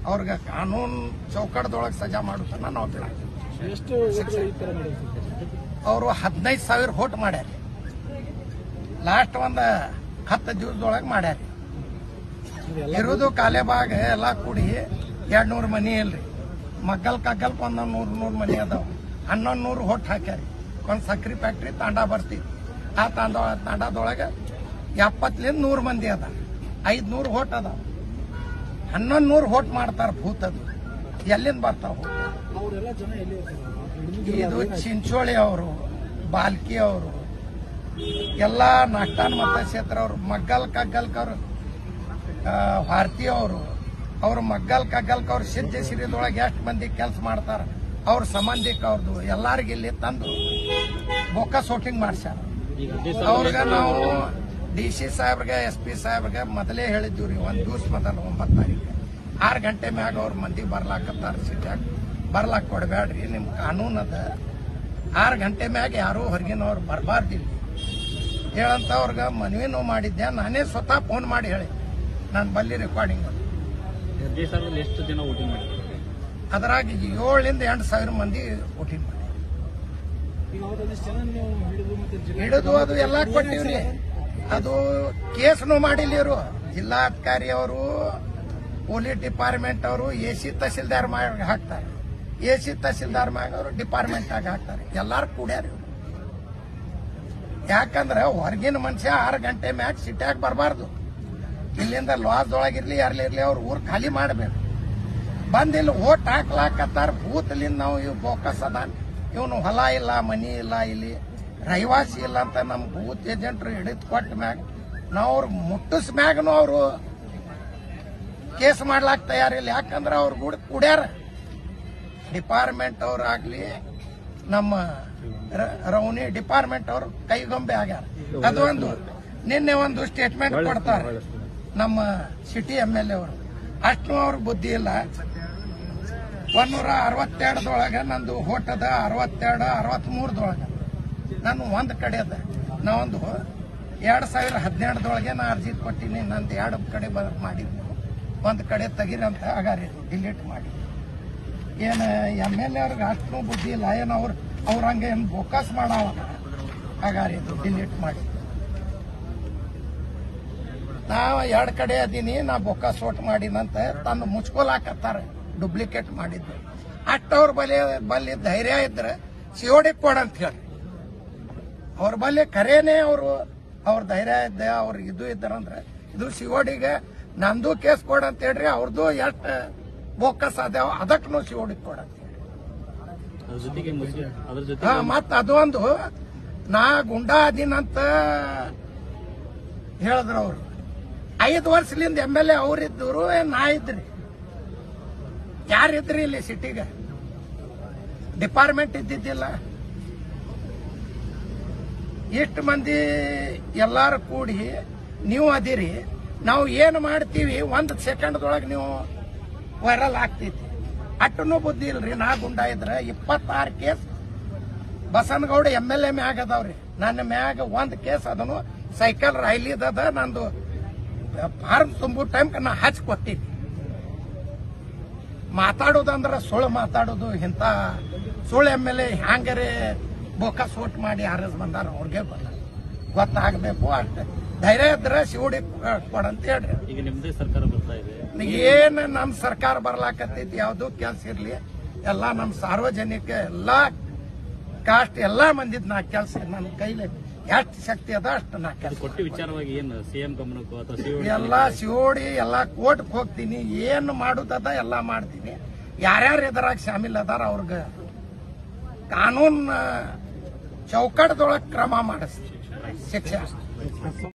ಅವ್ರಿಗೆ ಕಾನೂನು ಚೌಕಟ್ಟದೊಳಗೆ ಸಜಾ ಮಾಡುತ್ತಾನ ನಾವು ಬಿಡಾಕ್ತೀವಿ. ಅವರು 15,000 ಹೋಟ್ ಮಾಡ್ಯಾರ. ಲಾಸ್ಟ್ ಒಂದು 10 ದಿವಸದೊಳಗೆ ಮಾಡ್ಯಾರ. ಇರೋದು ಕಾಲೇಬಾಗ ಎಲ್ಲ ಕೂಡಿ 200 ಮನಿ ಇಲ್ರಿ. ಕಗ್ಗಲ್ಕ ಒಂದು 100 ಮನಿ ಅದಾವ. 1100 ಹೋಟ್ ಹಾಕ್ಯಾರ. ಒಂದು ಸಕ್ರಿ ಫ್ಯಾಕ್ಟ್ರಿ ತಾಂಡ ಬರ್ತೀವಿ. ಆ ತಾಂಡದೊಳಗೆ 70ರಿಂದ 100 ಮಂದಿ ಅದ. 500 ಹೋಟ್ ಅದಾವ. 1100 ಹೋಟ್ ಮಾಡ್ತಾರ. ಭೂತದು ಎಲ್ಲಿಂದ ಬರ್ತಾವ? ಇದು ಚಿಂಚೋಳಿ ಅವರು, ಬಾಲ್ಕಿ ಅವರು, ಎಲ್ಲ ನಾಷ್ಟಾನ್ ಮತಕ್ಷೇತ್ರ ಅವರು, ಕಗ್ಗಲ್ಕವ್ರು, ಭಾರತಿ ಅವರು, ಅವ್ರು ಕಗ್ಗಲ್ಕವ್ರು ಸಿದ್ದಸಿರಿದೊಳಗೆ ಎಷ್ಟು ಮಂದಿ ಕೆಲಸ ಮಾಡ್ತಾರ ಅವ್ರ ಸಂಬಂಧಿಕ ಅವ್ರದ್ದು ಎಲ್ಲಾರ್ಗ ಇಲ್ಲಿ ತಂದು ಬೋಕಸ್ ವೋಟಿಂಗ್ ಮಾಡ್ಸ್ಯಾರ. ಅವ್ರಿಗೆ ನಾವು DC ಸಾಹೇಬ್ರಿಗೆ SP ಸಾಹೇಬ್ರಿಗೆ ಮೊದಲೇ ಹೇಳಿದ್ದೀವ್ರಿ. ಒಂದು ದಿವಸ ಮೊದಲು 9 ತಾರೀಕು 6 ಗಂಟೆ ಮ್ಯಾಗ ಅವ್ರ ಮಂದಿ ಬರ್ಲಾಕತ್ತಾರ. ಸಿಟ್ಯಾಗ ಬರ್ಲಾಕ್ ಕೊಡಬೇಡ್ರಿ, ನಿಮ್ ಕಾನೂನು ಅದ. 6 ಗಂಟೆ ಮ್ಯಾಗ ಯಾರು ಹೊರಗಿನವ್ರು ಬರಬಾರ್ದಿಲ್ಲ ಹೇಳಂತ ಅವ್ರಿಗೆ ಮನವಿನೂ ಮಾಡಿದ್ದೆ. ನಾನೇ ಸ್ವತಃ ಫೋನ್ ಮಾಡಿ ಹೇಳಿ, ನಾನು ಬಲ್ಲಿ ರೆಕಾರ್ಡಿಂಗ್ ಅದು. ಎಷ್ಟು ಜನ ವೋಟಿಂಗ್ ಮಾಡಿ? ಅದರಾಗ 7ರಿಂದ 8,000 ಮಂದಿ ವೋಟಿಂಗ್ ಮಾಡಿ ಹಿಡಿದು ಅದು ಎಲ್ಲ ಕೊಟ್ಟಿವ್ರಿ. ಅದು ಕೇಸ್ನು ಮಾಡಿಲ್ಲ ಇವರು. ಜಿಲ್ಲಾಧಿಕಾರಿ ಅವರು, ಪೊಲೀಸ್ ಡಿಪಾರ್ಟ್ಮೆಂಟ್ ಅವರು AC ತಹಸೀಲ್ದಾರ್ ಮ್ಯಾಗ ಹಾಕ್ತಾರೆ. AC ತಹಸೀಲ್ದಾರ್ ಮ್ಯಾಗ ಅವರು ಡಿಪಾರ್ಟ್ಮೆಂಟ್ ಆಗ ಹಾಕ್ತಾರೆ. ಎಲ್ಲಾರು ಕೂಡ್ಯಾರ. ಯಾಕಂದ್ರೆ ಹೊರಗಿನ ಮನುಷ್ಯ 6 ಗಂಟೆ ಮ್ಯಾಗ ಸಿಟ್ಯಾಗ ಬರಬಾರ್ದು. ಇಲ್ಲಿಂದ ಲಾಸ್ದೊಳಗಿರ್ಲಿ ಯಾರ್ಲಿರ್ಲಿ ಅವ್ರ ಊರ್ ಖಾಲಿ ಮಾಡಬೇಕು. ಬಂದಿಲ್ಲಿ ಓಟ್ ಹಾಕ್ಲಾಕತ್ತಾರ. ಬೂತ್ಲಿಂದ ನಾವು ಇವ್ ಬೋಕಸ್ ಅದ, ಇವನು ಹೊಲ ಇಲ್ಲ, ಮನಿ ಇಲ್ಲ, ಇಲ್ಲಿ ರಹಿವಾಸಿ ಇಲ್ಲ ಅಂತ ನಮ್ ಬೂತ್ ಏಜೆಂಟ್ರು ಹಿಡಿದು ಕೊಟ್ಟ ಮ್ಯಾಗ ನಾವು ಅವ್ರು ಮುಟ್ಟಿಸ್ ಮ್ಯಾಗನು ಅವರು ಕೇಸ್ ಮಾಡ್ಲಾಕ್ ತಯಾರಿಲ್ಲ. ಯಾಕಂದ್ರೆ ಅವ್ರ ಕೂಡ ಕುಡ್ಯಾರ. ಡಿಪಾರ್ಟ್ಮೆಂಟ್ ಅವ್ರಾಗ್ಲಿ, ನಮ್ಮ ರೌನಿ ಡಿಪಾರ್ಟ್ಮೆಂಟ್ ಅವರು ಕೈಗೊಂಬೆ ಆಗ್ಯಾರ. ಅದು ಒಂದು ನಿನ್ನೆ ಒಂದು ಸ್ಟೇಟ್ಮೆಂಟ್ ಕೊಡ್ತಾರೆ ನಮ್ಮ ಸಿಟಿ MLA ಅವರು. ಅಷ್ಟು ಅವ್ರಿಗೆ ಬುದ್ಧಿ ಇಲ್ಲ. 162ದೊಳಗೆ ನಂದು ಹೋಟದ 62, 63ದೊಳಗೆ ನಾನು ಒಂದು ಕಡೆ ಅದ. ನಾವೊಂದು 2012ದೊಳಗೆ ನಾ ಅರ್ಜಿ ಕೊಟ್ಟಿನಿ. ನಂದು 2 ಕಡೆ ಮಾಡಿದ್ನು. ಒಂದು ಕಡೆ ತೆಗಿರಂತ ಆಗಾರಿ ಡಿಲೀಟ್ ಮಾಡಿ. ಏನು MLA ಅವ್ರಿಗೆ ಅಷ್ಟು ಬುದ್ಧಿ ಇಲ್ಲ ಏನು? ಅವ್ರ ಹಂಗೆ ಏನು ಬೋಕಸ್ ಮಾಡವ ಆಗಾರಿ ಡಿಲೀಟ್ ಮಾಡಿ. ನಾವು 2 ಕಡೆ ಅದೀನಿ, ನಾ ಬೋಕಸ್ ವೋಟ್ ಮಾಡಿನಂತ ತಂದು ಮುಚ್ಕೊಲಾಕತ್ತಾರ. ಡುಪ್ಲಿಕೇಟ್ ಮಾಡಿದ್ದು ಅಷ್ಟವ್ರ ಬಲ್ಲಿ ಧೈರ್ಯ ಇದ್ರೆ COD ಕೊಡಂತ ಹೇಳಿ ಅವ್ರ ಬಲ್ಲಿ ಕರೇನೆ ಅವ್ರ ಧೈರ್ಯ ಇದ್ದ ಅವ್ರ ಇದು ಇದ್ದಾರಂದ್ರೆ ಇದು CODಗೆ ನಂದು ಕೇಸ್ ಕೊಡಂತ ಹೇಳ್ರಿ. ಅವ್ರದ್ದು ಎಷ್ಟು ಬೋಕಸ್ ಅದಾವ ಅದಕ್ಕೂ COD ಕೊಡಂತ ಹೇಳಿ. ಮತ್ತ ಅದು ಒಂದು ನಾ ಗುಂಡಾ ಅದೀನಂತ ಹೇಳಿದ್ರು ಅವ್ರು. 5 ವರ್ಷಲಿಂದ MLA ಅವ್ರಿದ್ರು, ನಾ ಇದ್ರಿ. ಯಾರಿದ್ರಿ ಇಲ್ಲಿ ಸಿಟಿಗೆ? ಡಿಪಾರ್ಟ್ಮೆಂಟ್ ಇದ್ದಿದ್ದಿಲ್ಲ. ಎಷ್ಟು ಮಂದಿ ಎಲ್ಲಾರು ಕೂಡಿ ನೀವು ಅದಿರಿ, ನಾವು ಏನು ಮಾಡ್ತೀವಿ 1 ಸೆಕೆಂಡ್ದೊಳಗೆ ನೀವು ವೈರಲ್ ಆಗ್ತೈತಿ. ಅಟ್ಟನು ಬುದ್ಧಿ ಇಲ್ರಿ. ನಾ ಗುಂಡಾ ಇದ್ರೆ 26 ಕೇಸ್ ಬಸನಗೌಡ MLA ಮ್ಯಾಗ ಅದಾವ್ರಿ. ನನ್ನ ಮ್ಯಾಗ 1 ಕೇಸ್ ಅದನ್ನು ಸೈಕಲ್ ರೈಲಿದದ. ನಂದು ಫಾರ್ಮ್ ತುಂಬೋ ಟೈಮ್ ನಾ ಹಚ್ಚಿ ಕೊಟ್ಟಿದ್ದೆ. ಮಾತಾಡೋದಂದ್ರೆ ಸುಳ್ಳು ಮಾತಾಡೋದು. ಇಂಥ ಸುಳ್ಳು MLA ಹ್ಯಾಂಗರೆ ಬೋಕಸ್ ವೋಟ್ ಮಾಡಿ ಆರ್ಎಸ್ ಬಂದಾರ ಅವ್ರಿಗೆ ಗೊತ್ತಾಗಬೇಕು. ಅಷ್ಟೇ ಧೈರ್ಯ ಇದ್ರೆ COD ಕೊಡಂತ ಹೇಳ್ರಿ. ಈಗ ನಿಮ್ದೇ ಸರ್ಕಾರ ಬರ್ತಾ ಇದೆ. ಏನು ನಮ್ಮ ಸರ್ಕಾರ ಬರ್ಲಾಕತ್ತೈತಿ, ಯಾವ್ದು ಕೆಲಸ ಇರ್ಲಿ, ಎಲ್ಲ ನಮ್ಮ ಸಾರ್ವಜನಿಕ ಎಲ್ಲ ಕಾಸ್ಟ್ ಎಲ್ಲ ಮಂದಿದ್ ನಾ ಕೆಲಸ ನನ್ನ ಕೈಲಿ ಎಷ್ಟು ಶಕ್ತಿ ಅದ ಅಷ್ಟು ನಾ ಕೆಲಸ ಕೊಟ್ಟಿ. ವಿಚಾರವಾಗಿ ಏನು CM ಗಮನಕ್ಕೂ ಅಥವಾ ಎಲ್ಲ COD ಎಲ್ಲ ಕೋರ್ಟ್ಗೆ ಹೋಗ್ತೀನಿ. ಏನು ಮಾಡುದದ ಎಲ್ಲ ಮಾಡ್ತೀನಿ. ಯಾರ್ಯಾರು ಎದುರಾಗ ಶಾಮಿಲ್ ಅದಾರ ಅವ್ರಿಗೆ ಕಾನೂನು ಚೌಕಟ್ಟದೊಳಗೆ ಕ್ರಮ ಮಾಡಿಸ್ತೀನಿ, ಶಿಕ್ಷೆ.